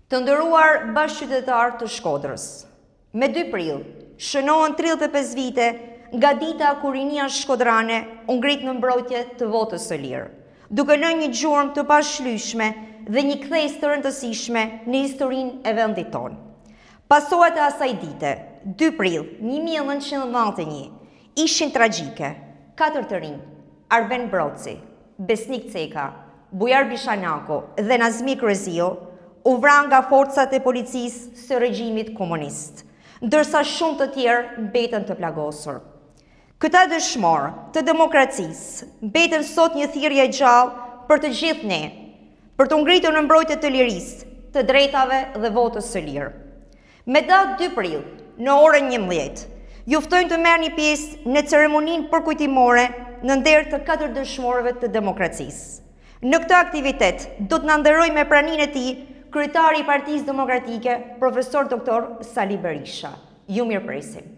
Të nderuar bashkëqytetarë të Shkodrës, me 2 prill shënohen 35 vite nga dita kur rinia shkodrane u ngrit në mbrojtje të votës së lirë, duke lënë një gjurmë të pashlyeshme dhe një kthes të rëndësishme në historinë e vendit tonë. Pasojat e asaj dite, 2 prill 1991, ishin tragjike. 4 të rinj, Arben Broci, Besnik Ceka, Bujar Bishanako dhe Nazmi Krezio, u vranë nga forcat e policisë së regjimit komunist, ndërsa shumë të tjerë mbeten të plagosur. Këta dëshmorë të demokracisë mbeten sot një thirrje e gjallë për të gjithë ne, për të ngritur në mbrojtje të lirisë, të drejtave dhe votës së lirë. Me datë 2 prill, në orën 11, ju ftojmë të merrni pjesë në ceremoninë përkujtimore në nder të 4 dëshmorëve të demokracisë. Në këtë aktivitet do të na nderojë me praninë e tij kryetari i Partisë Demokratike, profesor doktor Sali Berisha. Ju mirëpresim.